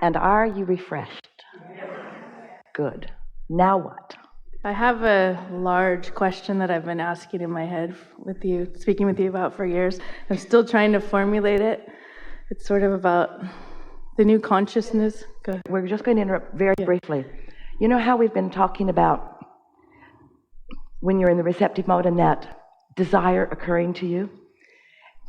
And are you refreshed? Good. Now what? I have a large question that I've been asking in my head with you, speaking with you about for years. I'm still trying to formulate it. It's sort of about the new consciousness. We're just going to interrupt very briefly. You know how we've been talking about when you're in the receptive mode and that desire occurring to you?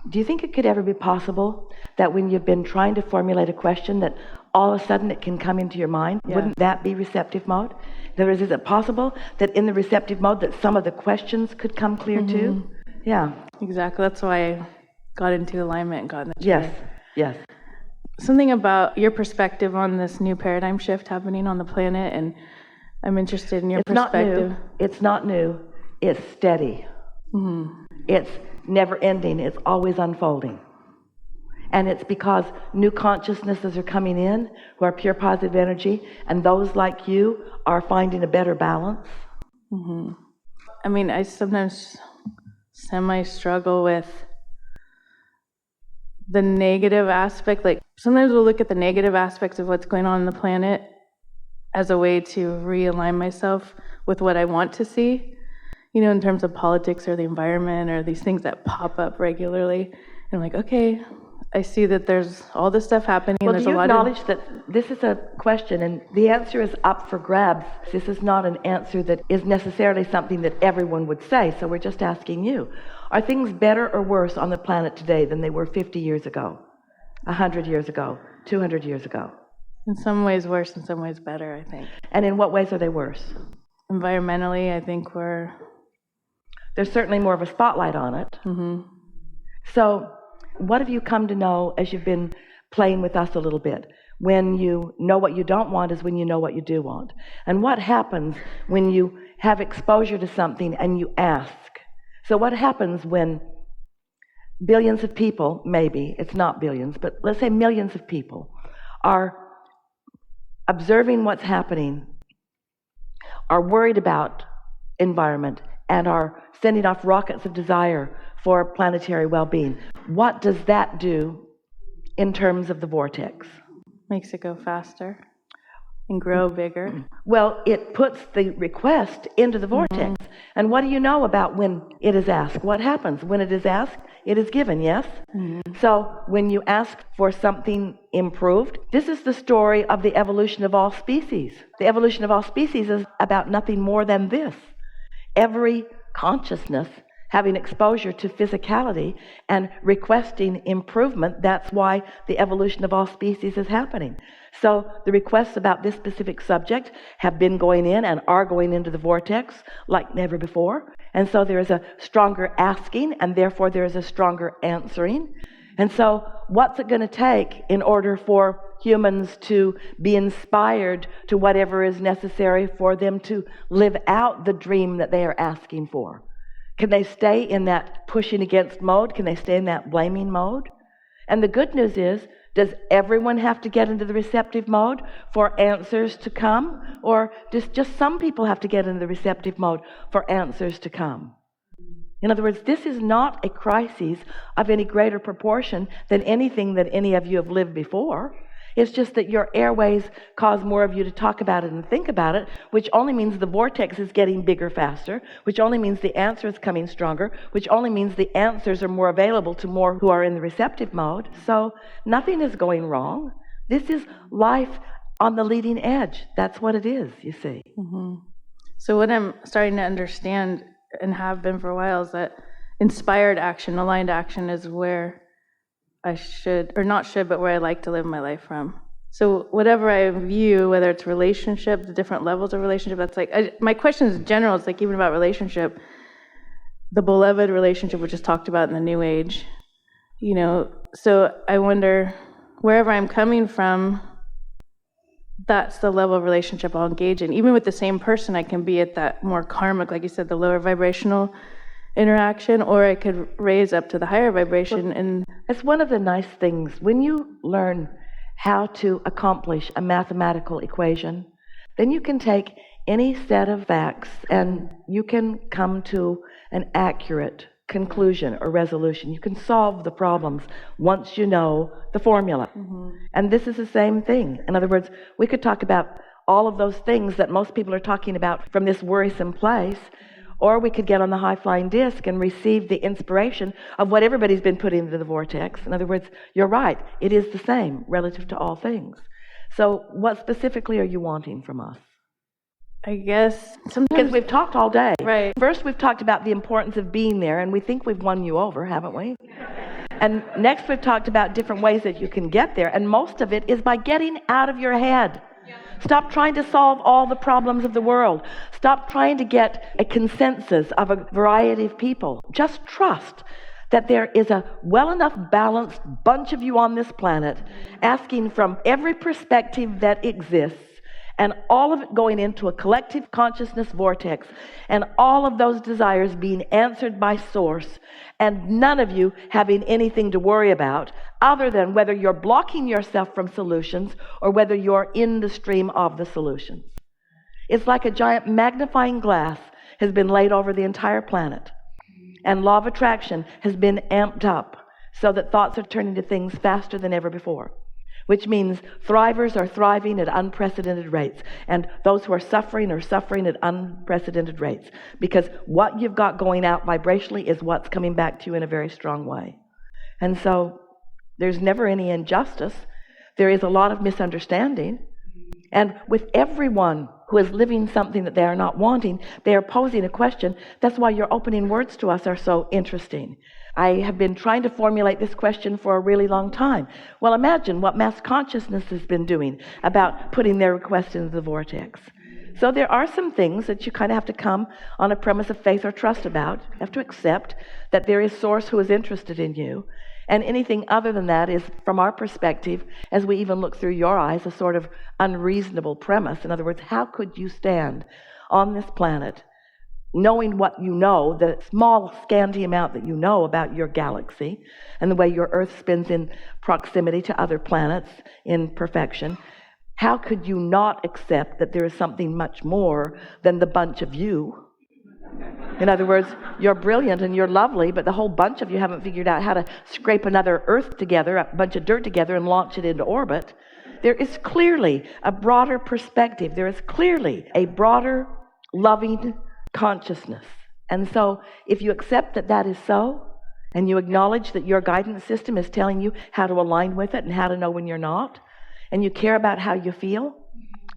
Do you think it could ever be possible that when you've been trying to formulate a question that all of a sudden it can come into your mind? Yeah. Wouldn't that be receptive mode? In other words, is it possible that in the receptive mode that some of the questions could come clear too? Yeah. Exactly. That's why I got into alignment and got in the chair. Yes. Something about your perspective on this new paradigm shift happening on the planet, and I'm interested in your perspective. It's not new. It's steady. Mm-hmm. It's never ending. It's always unfolding. And it's because new consciousnesses are coming in who are pure positive energy, and those like you are finding a better balance. Mm-hmm. I mean, I sometimes semi-struggle with the negative aspect. Like, sometimes we'll look at the negative aspects of what's going on the planet as a way to realign myself with what I want to see, you know, in terms of politics or the environment or these things that pop up regularly. And I'm like, okay, I see that there's all this stuff happening. Well, there's do you a lot acknowledge that this is a question and the answer is up for grabs? This is not an answer that is necessarily something that everyone would say, so we're just asking you. Are things better or worse on the planet today than they were 50 years ago, 100 years ago, 200 years ago? In some ways worse, in some ways better, I think. And in what ways are they worse? Environmentally, I think there's certainly more of a spotlight on it. Mm-hmm. So what have you come to know as you've been playing with us a little bit? When you know what you don't want is when you know what you do want. And what happens when you have exposure to something and you ask? So what happens when billions of people, maybe, it's not billions, but let's say millions of people are observing what's happening, are worried about environment, and are sending off rockets of desire for planetary well-being? What does that do in terms of the vortex? Makes it go faster and grow bigger. Well, it puts the request into the vortex. Mm-hmm. And what do you know about when it is asked? What happens? When it is asked, it is given, yes? Mm-hmm. So when you ask for something improved, this is the story of the evolution of all species. The evolution of all species is about nothing more than this. Every consciousness having exposure to physicality and requesting improvement, that's why the evolution of all species is happening. So the requests about this specific subject have been going in and are going into the vortex like never before. And so there is a stronger asking, and therefore there is a stronger answering. And so what's it going to take in order for humans to be inspired to whatever is necessary for them to live out the dream that they are asking for? Can they stay in that pushing against mode? Can they stay in that blaming mode? And the good news is, does everyone have to get into the receptive mode for answers to come? Or does just some people have to get into the receptive mode for answers to come? In other words, this is not a crisis of any greater proportion than anything that any of you have lived before. It's just that your airways cause more of you to talk about it and think about it, which only means the vortex is getting bigger faster, which only means the answer is coming stronger, which only means the answers are more available to more who are in the receptive mode. So nothing is going wrong. This is life on the leading edge. That's what it is, you see. Mm-hmm. So what I'm starting to understand and have been for a while is that inspired action, aligned action is where I should, or not should, but where I like to live my life from. So whatever I view, whether it's relationship, the different levels of relationship, that's like, my question is general, it's like even about relationship, the beloved relationship, which is talked about in the New Age, you know, so I wonder, wherever I'm coming from, that's the level of relationship I'll engage in. Even with the same person, I can be at that more karmic, like you said, the lower vibrational interaction, or I could raise up to the higher vibration. And it's one of the nice things when you learn how to accomplish a mathematical equation, then you can take any set of facts and you can come to an accurate conclusion or resolution. You can solve the problems once you know the formula. And this is the same thing. In other words, we could talk about all of those things that most people are talking about from this worrisome place, or we could get on the high-flying disc and receive the inspiration of what everybody's been put into the vortex. In other words, you're right. It is the same relative to all things. So what specifically are you wanting from us? I guess sometimes... Because we've talked all day. Right. First, we've talked about the importance of being there, and we think we've won you over, haven't we? And next, we've talked about different ways that you can get there, and most of it is by getting out of your head. Stop trying to solve all the problems of the world. Stop trying to get a consensus of a variety of people. Just trust that there is a well enough balanced bunch of you on this planet asking from every perspective that exists, and all of it going into a collective consciousness vortex, and all of those desires being answered by Source, and none of you having anything to worry about other than whether you're blocking yourself from solutions or whether you're in the stream of the solutions. It's like a giant magnifying glass has been laid over the entire planet, and law of attraction has been amped up so that thoughts are turning to things faster than ever before, which means thrivers are thriving at unprecedented rates, and those who are suffering at unprecedented rates, because what you've got going out vibrationally is what's coming back to you in a very strong way. And so there's never any injustice. There is a lot of misunderstanding. And with everyone who is living something that they are not wanting, they are posing a question. That's why your opening words to us are so interesting. I have been trying to formulate this question for a really long time. Well, imagine what mass consciousness has been doing about putting their request into the vortex. So there are some things that you kind of have to come on a premise of faith or trust about. You have to accept that there is Source who is interested in you. And anything other than that is, from our perspective, as we even look through your eyes, a sort of unreasonable premise. In other words, how could you stand on this planet knowing what you know, the small, scanty amount that you know about your galaxy and the way your Earth spins in proximity to other planets in perfection? How could you not accept that there is something much more than the bunch of you? In other words, you're brilliant and you're lovely, but the whole bunch of you haven't figured out how to scrape another Earth together, a bunch of dirt together, and launch it into orbit. There is clearly a broader perspective. There is clearly a broader, loving consciousness. And so if you accept that that is so, and you acknowledge that your guidance system is telling you how to align with it and how to know when you're not, and you care about how you feel,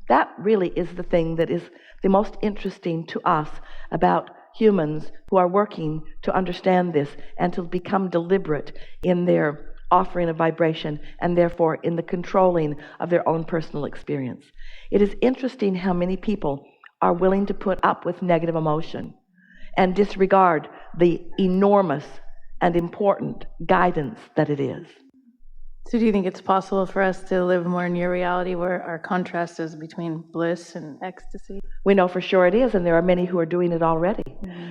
that really is the thing that is the most interesting to us about humans who are working to understand this and to become deliberate in their offering of vibration and therefore in the controlling of their own personal experience. It is interesting how many people are willing to put up with negative emotion and disregard the enormous and important guidance that it is. So do you think it's possible for us to live more in your reality where our contrast is between bliss and ecstasy? We know for sure it is, and there are many who are doing it already.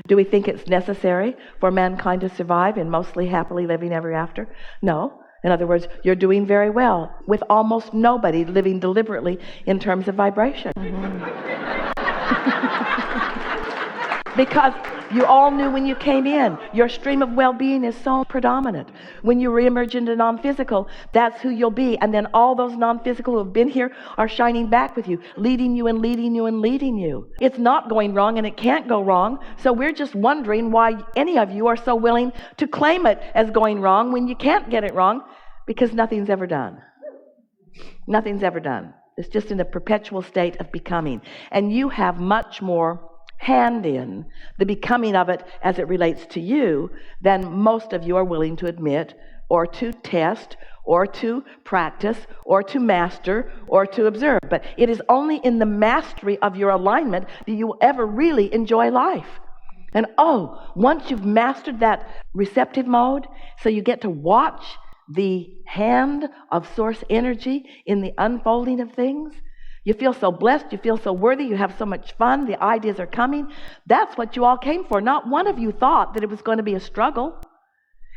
Do we think it's necessary for mankind to survive in mostly happily living ever after? No. In other words, you're doing very well with almost nobody living deliberately in terms of vibration. Because you all knew when you came in, your stream of well-being is so predominant. When you reemerge into non-physical, that's who you'll be. And then all those non-physical who have been here are shining back with you, leading you and leading you and leading you. It's not going wrong and it can't go wrong. So we're just wondering why any of you are so willing to claim it as going wrong when you can't get it wrong, because nothing's ever done. Nothing's ever done. It's just in a perpetual state of becoming. And you have much more hand in the becoming of it as it relates to you than most of you are willing to admit or to test or to practice or to master or to observe. But it is only in the mastery of your alignment that you will ever really enjoy life. And once you've mastered that receptive mode, so you get to watch the hand of Source energy in the unfolding of things, you feel so blessed, you feel so worthy, you have so much fun, the ideas are coming. That's what you all came for. Not one of you thought that it was going to be a struggle.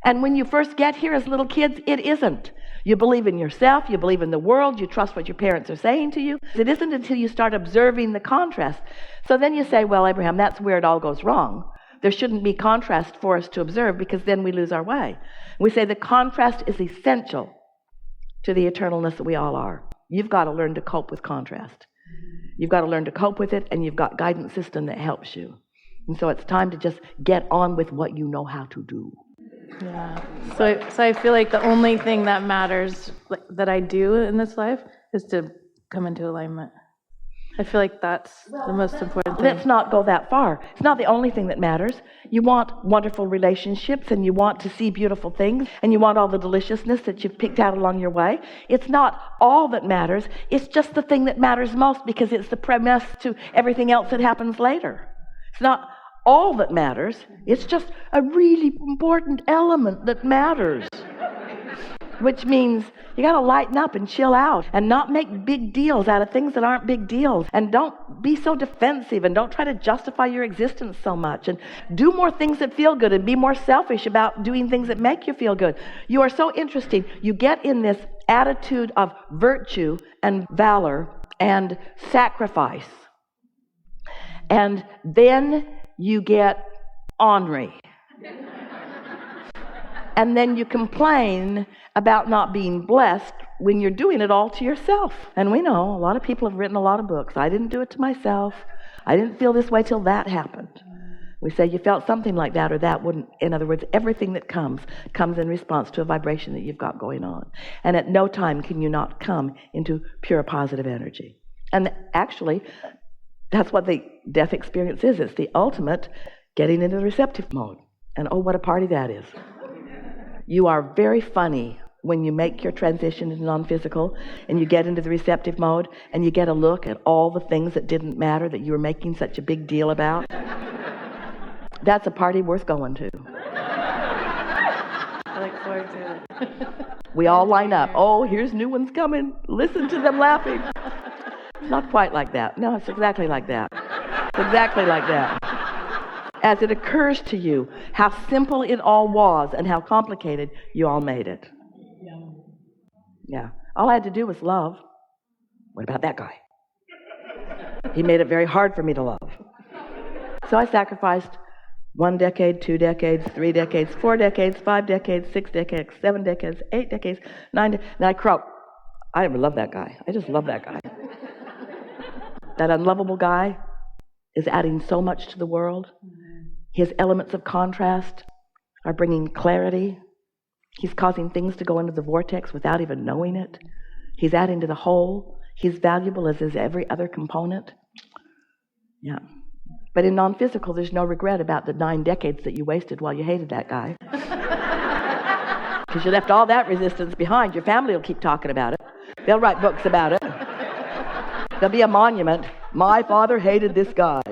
And when you first get here as little kids, it isn't. You believe in yourself, you believe in the world, you trust what your parents are saying to you. It isn't until you start observing the contrast. So then you say, well, Abraham, that's where it all goes wrong. there shouldn't be contrast for us to observe, because then we lose our way. We say the contrast is essential to the eternalness that we all are. You've got to learn to cope with contrast. You've got to learn to cope with it, and you've got a guidance system that helps you. And so it's time to just get on with what you know how to do. Yeah. So I feel like the only thing that matters that I do in this life is to come into alignment. I feel like that's the most important thing. Let's not go that far. It's not the only thing that matters. You want wonderful relationships, and you want to see beautiful things, and you want all the deliciousness that you've picked out along your way. It's not all that matters. It's just the thing that matters most, because it's the premise to everything else that happens later. It's not all that matters. It's just a really important element that matters. Which means you got to lighten up and chill out and not make big deals out of things that aren't big deals. And don't be so defensive, and don't try to justify your existence so much. And do more things that feel good, and be more selfish about doing things that make you feel good. You are so interesting. You get in this attitude of virtue and valor and sacrifice. And then you get ornery. And then you complain about not being blessed when you're doing it all to yourself. And we know a lot of people have written a lot of books. I didn't do it to myself. I didn't feel this way till that happened. We say you felt something like that, or that wouldn't. In other words, everything that comes in response to a vibration that you've got going on. And at no time can you not come into pure positive energy. And actually, that's what the death experience is. It's the ultimate getting into the receptive mode. And oh, what a party that is. You are very funny when you make your transition into non-physical, and you get into the receptive mode, and you get a look at all the things that didn't matter that you were making such a big deal about. That's a party worth going to. I look forward to it. We all line up. Oh, here's new ones coming. Listen to them laughing. It's not quite like that. No, it's exactly like that. It's exactly like that. As it occurs to you how simple it all was and how complicated you all made it. Yeah. All I had to do was love. What about that guy? He made it very hard for me to love. So I sacrificed 1 decade, 2 decades, 3 decades, 4 decades, 5 decades, 6 decades, 7 decades, 8 decades, 9 decades. And I croaked. I never loved that guy. I just love that guy. That unlovable guy is adding so much to the world. His elements of contrast are bringing clarity. He's causing things to go into the vortex without even knowing it. He's adding to the whole. He's valuable, as is every other component. Yeah. But in non-physical, there's no regret about the 9 decades that you wasted while you hated that guy. Because you left all that resistance behind. Your family will keep talking about it. They'll write books about it. There'll be a monument. My father hated this guy.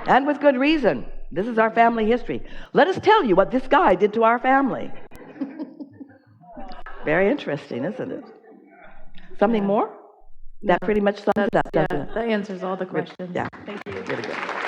And with good reason. This is our family history. Let us tell you what this guy did to our family. Very interesting, isn't it? Something more? That pretty much sums it up, doesn't it? That answers all the questions. Yeah. Thank you. Really good.